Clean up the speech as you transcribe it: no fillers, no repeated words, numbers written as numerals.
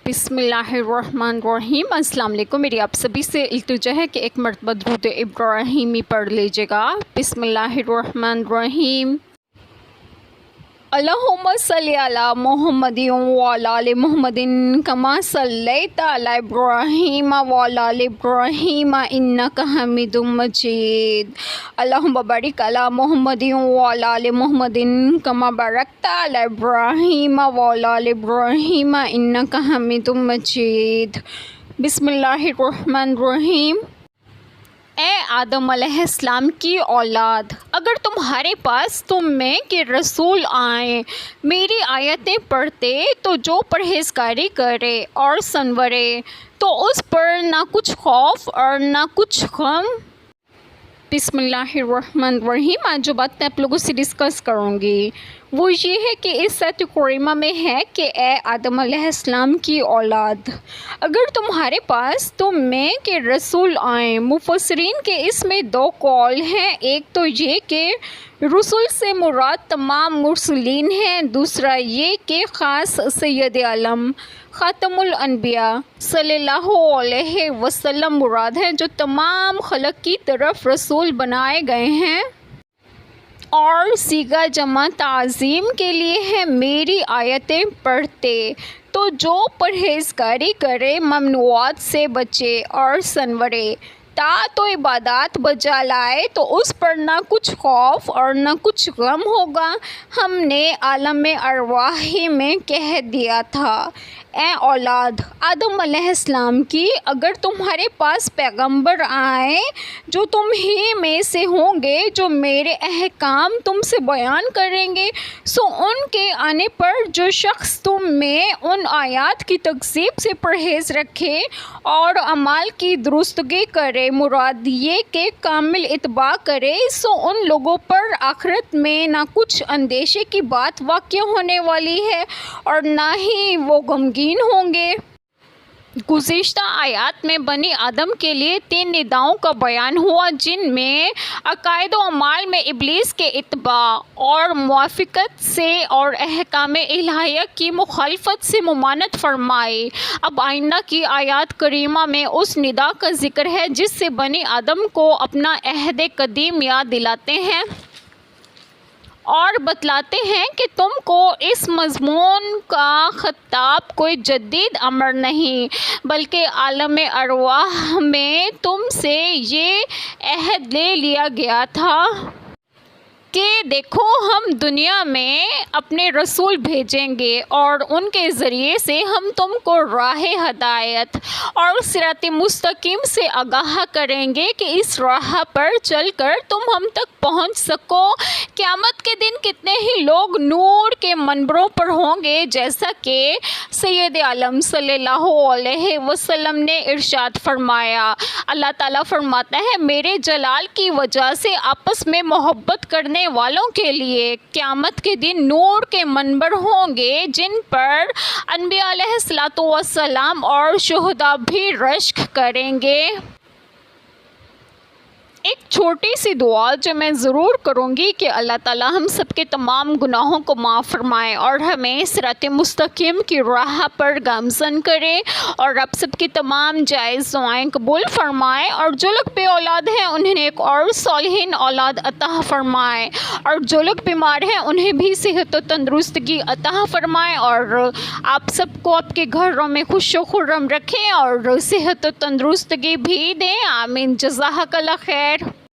بسم اللہ الرحمن الرحیم۔ السلام علیکم۔ میری آپ سبھی سے التجا ہے کہ ایک مرتبہ درود ابراہیمی پڑھ لیجیے گا۔ بسم اللہ الرحمن الرحیم۔ اللہم صلی علی محمد وعلی آل محمد کما صلیت علی ابراہیم وعلی آل ابراہیم انک حمید مجید۔ اللہم بارک علی محمد وعلی آل محمد کما بارکت علی ابراہیم وعلی آل ابراہیم انک حمید مجید۔ بسم اللہ الرحمن الرحیم۔ اے آدم علیہ السلام کی اولاد، اگر تمہارے پاس تم میں کے رسول آئیں، میری آیتیں پڑھتے تو جو پرہیزگاری کرے اور سنورے تو اس پر نہ کچھ خوف اور نہ کچھ غم۔ بسم اللہ الرحمن الرحیم۔ آج جو بات میں آپ لوگوں سے ڈسکس کروں گی وہ یہ ہے کہ اس آیت کریمہ میں ہے کہ اے آدم علیہ السلام کی اولاد، اگر تمہارے پاس تم میں کے رسول آئیں۔ مفسرین کے اس میں دو قول ہیں، ایک تو یہ کہ رسول سے مراد تمام مرسلین ہیں، دوسرا یہ کہ خاص سید عالم خاتم الانبیاء صلی اللہ علیہ وسلم مراد ہیں، جو تمام خلق کی طرف رسول بنائے گئے ہیں، اور صیغہ جمع تعظیم کے لیے ہے میری آیتیں پڑھتے تو جو پرہیزگاری کرے، ممنوعات سے بچے اور سنورے، طاعت و عبادات بجا لائے تو اس پر نہ کچھ خوف اور نہ کچھ غم ہوگا۔ ہم نے عالم ارواح میں کہہ دیا تھا، اے اولاد آدم علیہ السلام کی، اگر تمہارے پاس پیغمبر آئیں جو تم ہی میں سے ہوں گے، جو میرے احکام تم سے بیان کریں گے، سو ان کے آنے پر جو شخص تم میں ان آیات کی تکذیب سے پرہیز رکھے اور اعمال کی درستگی کرے، مراد یہ کہ کامل اتباع کرے، سو ان لوگوں پر آخرت میں نہ کچھ اندیشے کی بات واقع ہونے والی ہے اور نہ ہی وہ غمگین ہوں گے۔ گزشتہ آیات میں بنی آدم کے لیے 3 نداؤں کا بیان ہوا، جن میں عقائد و اعمال میں ابلیس کے اتباع اور موافقت سے اور احکام الہیہ کی مخالفت سے ممانعت فرمائی۔ اب آئندہ کی آیات کریمہ میں اس ندا کا ذکر ہے جس سے بنی آدم کو اپنا عہد قدیم یاد دلاتے ہیں اور بتلاتے ہیں کہ تم کو اس مضمون کا خطاب کوئی جدید امر نہیں، بلکہ عالم ارواح میں تم سے یہ عہد لے لیا گیا تھا کہ دیکھو ہم دنیا میں اپنے رسول بھیجیں گے اور ان کے ذریعے سے ہم تم کو راہ ہدایت اور صراط مستقیم سے آگاہ کریں گے کہ اس راہ پر چل کر تم ہم تک پہنچ سکو۔ قیامت کے دن کتنے ہی لوگ نور کے منبروں پر ہوں گے، جیسا کہ سید عالم صلی اللہ علیہ وسلم نے ارشاد فرمایا۔ اللہ تعالیٰ فرماتا ہے، میرے جلال کی وجہ سے آپس میں محبت کرنے والوں کے لیے قیامت کے دن نور کے منبر ہوں گے، جن پر انبیاء علیہ السلام اور شہداء بھی رشک کریں گے۔ ایک چھوٹی سی دعا جو میں ضرور کروں گی کہ اللہ تعالیٰ ہم سب کے تمام گناہوں کو معاف فرمائے اور ہمیں صراط مستقیم کی راہ پر گامزن کرے، اور آپ سب کی تمام جائز دعائیں قبول فرمائے، اور جو لوگ بے اولاد ہیں انہیں ایک اور صالحین اولاد عطا فرمائے، اور جو لوگ بیمار ہیں انہیں بھی صحت و تندرستگی عطا فرمائے، اور آپ سب کو آپ کے گھروں میں خوش و خرم رکھے اور صحت و تندرستگی بھی دیں۔ آمین۔ جزاک اللہ خیر۔